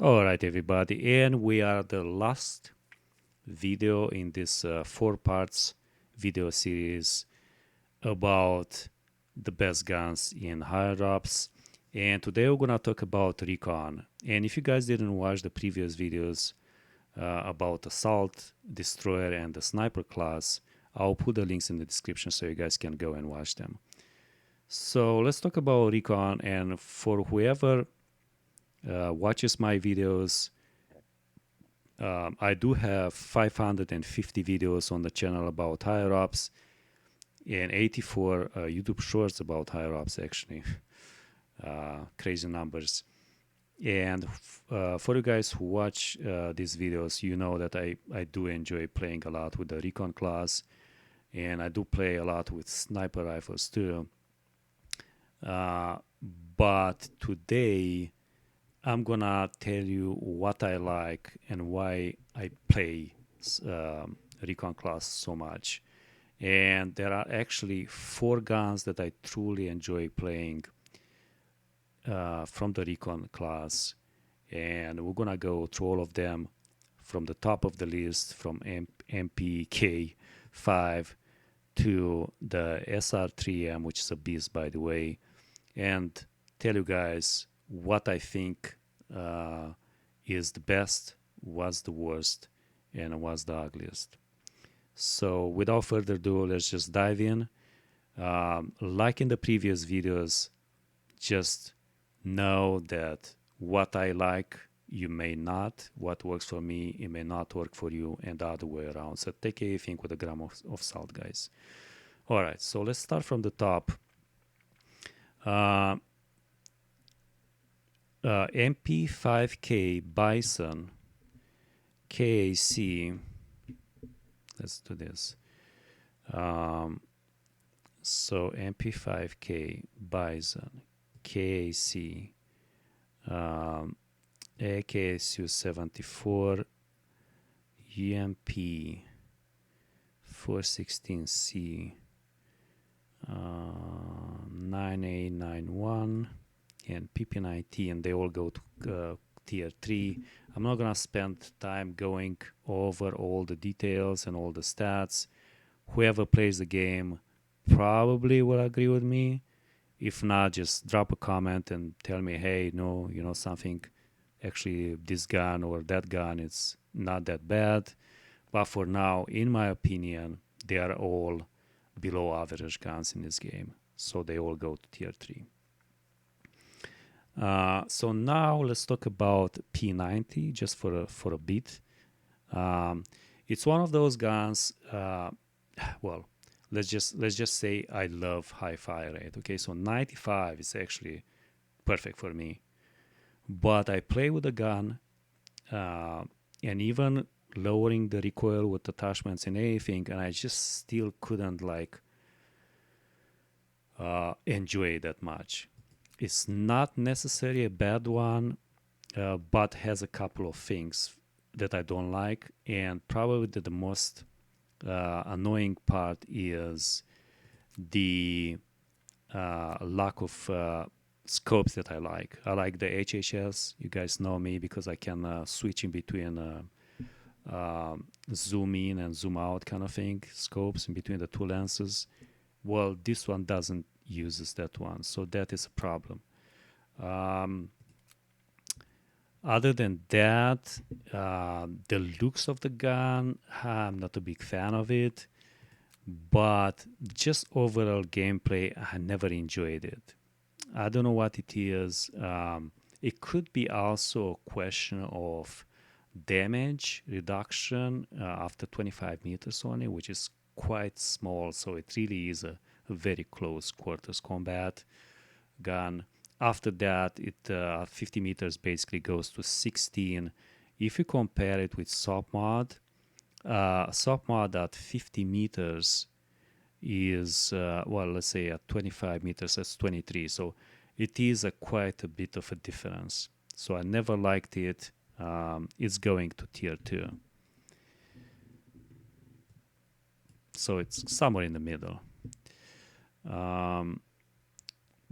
All right, everybody, and we are the last video in this four parts video series about the best guns in higher ups. And today we're gonna talk about Recon. And if you guys didn't watch the previous videos about Assault, Destroyer, and the Sniper class, I'll put the links in the description so you guys can go and watch them. So let's talk about Recon. And for whoever watches my videos, I do have 550 videos on the channel about higher ups and 84 YouTube shorts about higher ups, actually. Crazy numbers. And for you guys who watch these videos, you know that I do enjoy playing a lot with the Recon class, and I do play a lot with sniper rifles too. But today, I'm gonna tell you what I like and why I play Recon class so much. And there are actually four guns that I truly enjoy playing from the Recon class, and we're gonna go through all of them from the top of the list, from MPK 5 to the SR3M, which is a beast, by the way, and tell you guys what I think is the best, what's the worst, and what's the ugliest. So without further ado, let's just dive in. Like in the previous videos, just know that what I like, you may not. What works for me, it may not work for you, and the other way around. So take everything with a gram of salt, guys. All right, so let's start from the top. MP5K Bison KAC. Let's do this. So MP5K Bison KAC AKSU 74 UMP 416C 9891 and PP90, and they all go to tier 3. I'm not gonna spend time going over all the details and all the stats. Whoever plays the game probably will agree with me. If not, just drop a comment and tell me, hey, no, you know something, actually this gun or that gun, it's not that bad. But for now, in my opinion, they are all below average guns in this game. So they all go to tier 3. So now let's talk about P90 just for a bit. It's one of those guns. Well, let's just say I love high fire rate. Okay, so 95 is actually perfect for me. But I play with the gun, and even lowering the recoil with attachments and everything, and I just still couldn't enjoy it that much. It's not necessarily a bad one, but has a couple of things that I don't like, and probably the most annoying part is the lack of scopes that I like. I like the HHS. You guys know me because I can switch in between zoom in and zoom out kind of thing, scopes in between the two lenses. Well, this one doesn't uses that one, so that is a problem. Other than that, the looks of the gun, I'm not a big fan of it, but just overall gameplay, I never enjoyed it. I don't know what it is. It could be also a question of damage reduction after 25 meters only, which is quite small, so it really is a very close quarters combat gun. After that, it 50 meters basically goes to 16. If you compare it with soft mod at 50 meters is well, let's say at 25 meters that's 23. So it is quite a bit of a difference. So I never liked it. It's going to tier 2. So it's somewhere in the middle.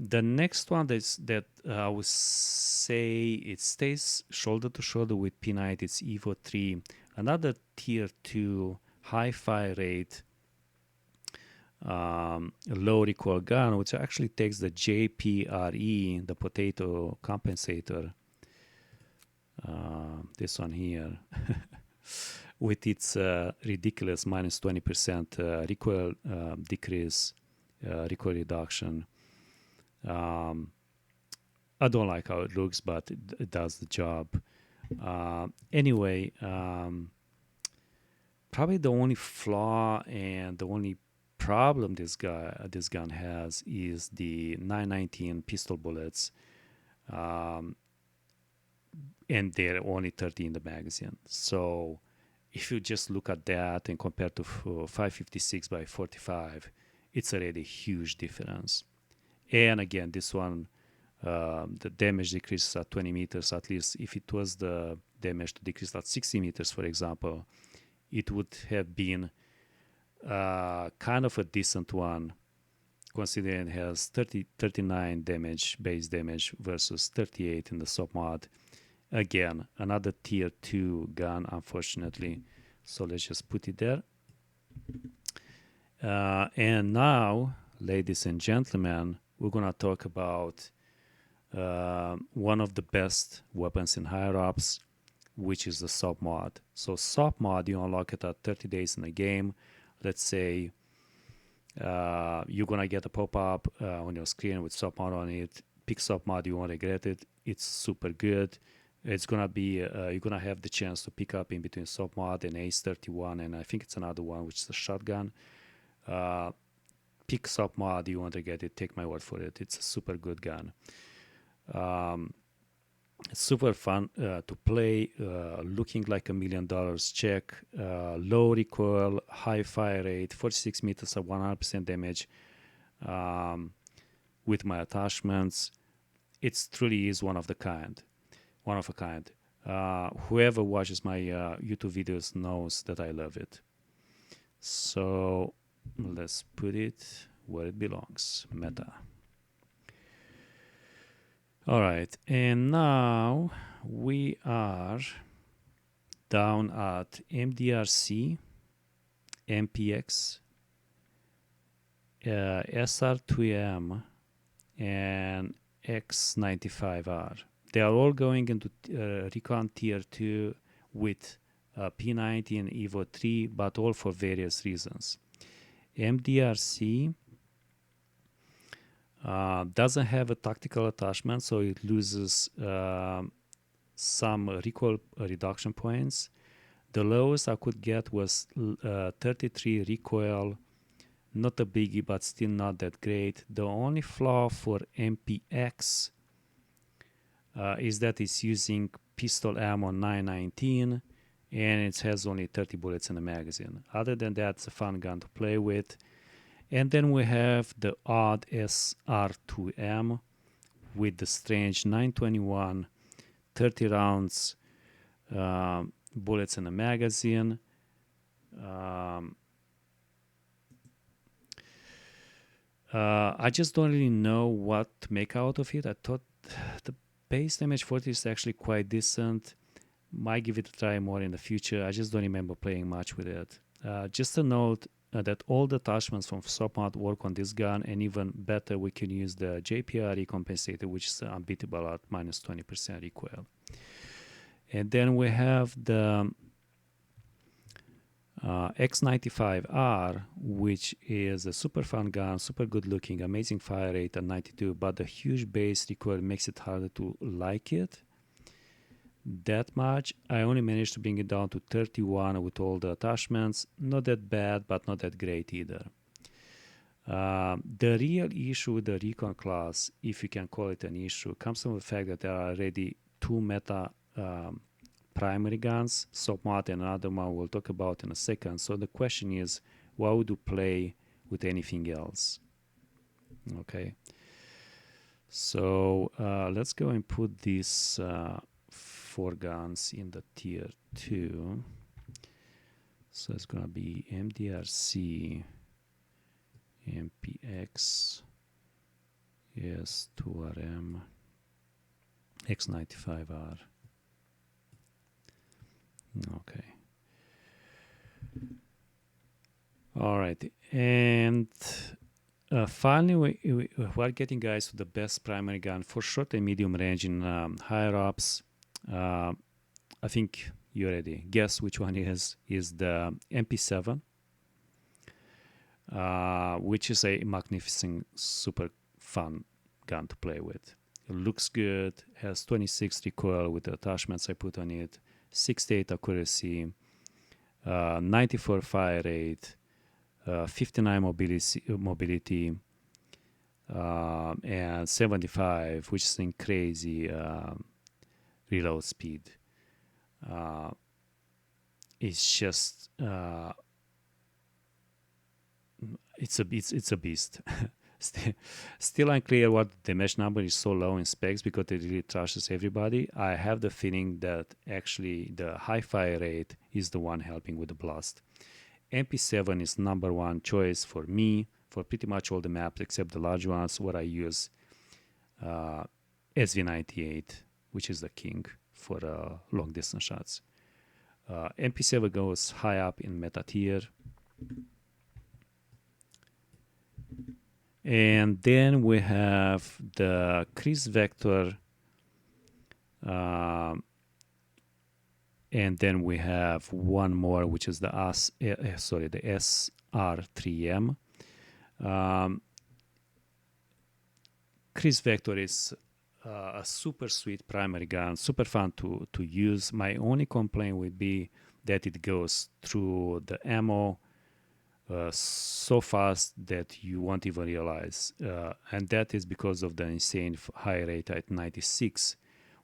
The next one that I would say it stays shoulder to shoulder with P90. It's EVO 3, another tier 2 high fire rate, low recoil gun, which actually takes the JPRE, the potato compensator, this one here, with its ridiculous minus 20% recoil decrease, recoil reduction. I don't like how it looks, but it does the job. Anyway, probably the only flaw and the only problem this gun has is the 919 pistol bullets, and they're only 30 in the magazine. So if you just look at that and compare to 556 by 45, it's already a huge difference. And again, this one, the damage decreases at 20 meters. At least if it was the damage to decrease at 60 meters, for example, it would have been kind of a decent one, considering it has 39 damage, base damage, versus 38 in the sub mod. Again, another tier 2 gun, unfortunately. So let's just put it there. And now, ladies and gentlemen, we're going to talk about one of the best weapons in higher ups, which is the sub mod. So sub mod, you unlock it at 30 days in the game. Let's say you're going to get a pop-up on your screen with sub mod on it. Pick sub mod, you won't regret it. It's super good. It's going to be, you're going to have the chance to pick up in between sub mod and Ace 31, and I think it's another one, which is a shotgun. Pick sub mod, you won't regret it. Take my word for it. It's a super good gun. It's super fun to play, looking like $1 million check, low recoil, high fire rate, 46 meters of 100% damage with my attachments. It truly is one of a kind. Whoever watches my YouTube videos knows that I love it. So let's put it where it belongs, meta. All right, and now we are down at MDRC, MPX, SR2M, and X95R. They are all going into Recon Tier 2 with P90 and EVO 3, but all for various reasons. MDRC doesn't have a tactical attachment, so it loses some recoil reduction points. The lowest I could get was 33 recoil, not a biggie, but still not that great. The only flaw for MPX is that it's using pistol ammo 919 and it has only 30 bullets in the magazine. Other than that, it's a fun gun to play with. And then we have the odd SR2M with the strange 921, 30 rounds bullets in the magazine. I just don't really know what to make out of it. I thought the base damage 40 is actually quite decent. Might give it a try more in the future. I just don't remember playing much with it. Just a note that all the attachments from submod work on this gun, and even better, we can use the JPRE compensator, which is unbeatable at minus 20% recoil. And then we have the X95R, which is a super fun gun, super good looking, amazing fire rate at 92, but the huge base recoil makes it harder to like it that much. I only managed to bring it down to 31 with all the attachments. Not that bad, but not that great either. The real issue with the Recon class, if you can call it an issue, comes from the fact that there are already two meta primary guns, submod and another one we'll talk about in a second. So the question is, why would you play with anything else? Okay. So let's go and put these 4 guns in the tier 2. So it's gonna be MDRC, MPX, Yes, 2RM, X95R. Okay. All right. And finally, we're getting, guys, to the best primary gun for short and medium range in higher ups. I think you already guess which one is the MP7, which is a magnificent, super fun gun to play with. It looks good, has 26 recoil with the attachments I put on it, 68 accuracy, 94 fire rate, 59 mobility, and 75, which is in crazy reload speed. It's just it's a beast. Still unclear what the mesh number is so low in specs because it really trashes everybody. I have the feeling that actually the high fire rate is the one helping with the blast. MP7 is number one choice for me for pretty much all the maps except the large ones where I use SV98, which is the king for long distance shots. MP7 goes high up in meta tier. And then we have the Chris Vector, and then we have one more, which is the SR3M. Chris Vector is a super sweet primary gun, super fun to use. My only complaint would be that it goes through the ammo so fast that you won't even realize, and that is because of the insane high rate at 96,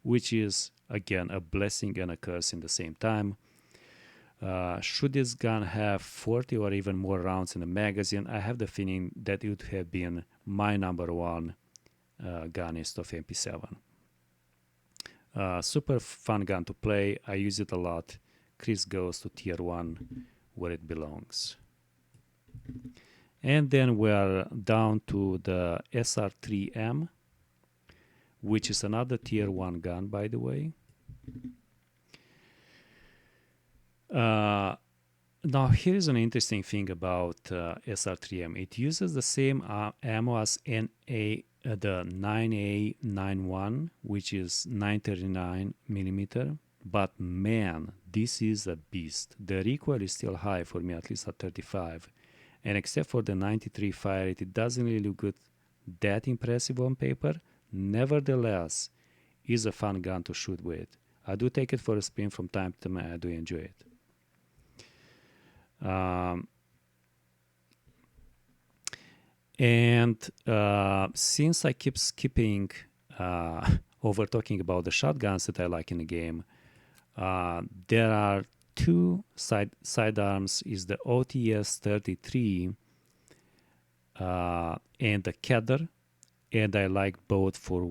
which is again a blessing and a curse in the same time. Should this gun have 40 or even more rounds in the magazine, I have the feeling that it would have been my number one gunist of MP7. Super fun gun to play. I use it a lot. Chris goes to tier 1 where it belongs. And then we're down to the SR3M, which is another tier 1 gun, by the way. Now, here's an interesting thing about SR3M. It uses the same ammo as the 9A91, which is 939 millimeter. But man, this is a beast. The recoil is still high for me, at least at 35. And except for the 93 fire rate, it doesn't really look good, that impressive on paper. Nevertheless, is a fun gun to shoot with. I do take it for a spin from time to time. I do enjoy it. And since I keep skipping over talking about the shotguns that I like in the game, there are two sidearms, is the OTS 33 and the Kedr, and I like both for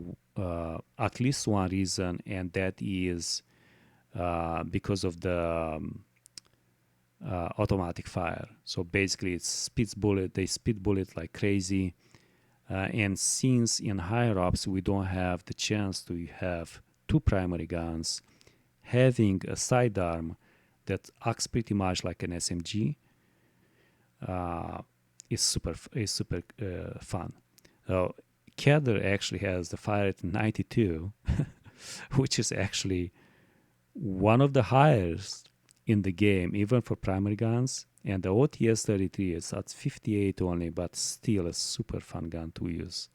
at least one reason, and that is because of the automatic fire. So basically it speeds bullet, they speed bullet like crazy, and since in higher ups we don't have the chance to have two primary guns, having a sidearm that acts pretty much like an SMG is super fun. Kedr actually has the fire at 92, which is actually one of the highest in the game, even for primary guns. And the OTS 33 is at 58 only, but still a super fun gun to use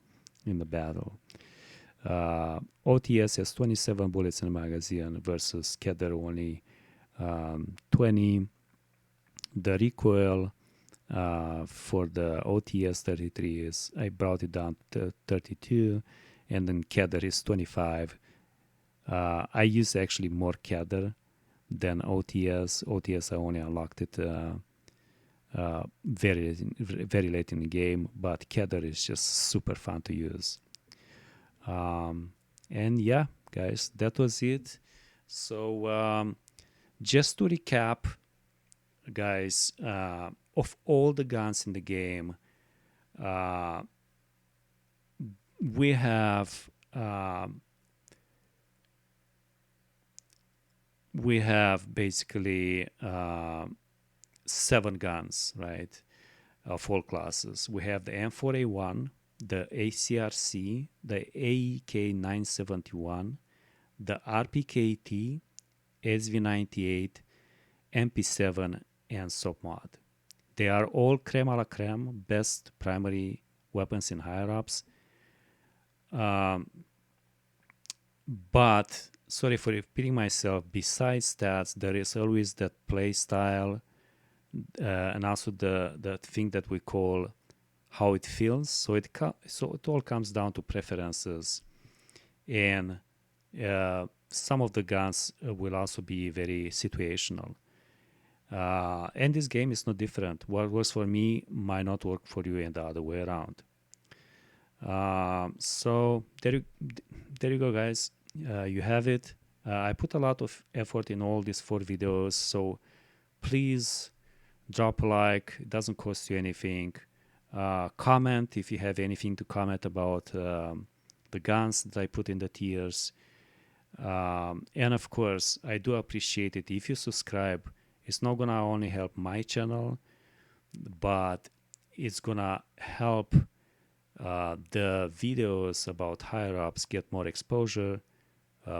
in the battle. OTS has 27 bullets in the magazine versus Kedr only 20. The recoil for the OTS 33 is, I brought it down to 32, and then Kedr is 25. I use actually more Kedr than OTS. OTS I only unlocked it very late in the game, but Kedr is just super fun to use. And yeah, guys, that was it. So just to recap, guys, of all the guns in the game, we have basically 7 guns, right? Of all classes. We have the M4A1, the ACRC, the AEK971, the RPKT, SV98, MP7, and SOPMOD. They are all creme a la creme, best primary weapons in higher ups. But sorry for repeating myself. Besides that, there is always that play style, and also the thing that we call how it feels. So it all comes down to preferences, and some of the guns will also be very situational. And this game is no different. What works for me might not work for you, and the other way around. So there you go, guys. You have it. I put a lot of effort in all these 4 videos, so please drop a like. It doesn't cost you anything. Comment if you have anything to comment about the guns that I put in the tiers. And of course, I do appreciate it if you subscribe. It's not gonna only help my channel, but it's gonna help the videos about higher ups get more exposure.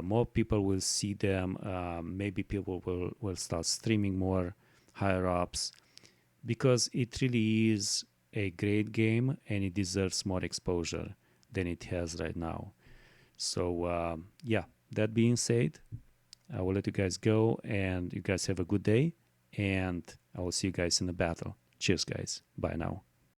More people will see them. Maybe people will start streaming more higher ups, because it really is a great game and it deserves more exposure than it has right now. So yeah, that being said, I will let you guys go, and you guys have a good day, and I will see you guys in the battle. Cheers, guys. Bye now.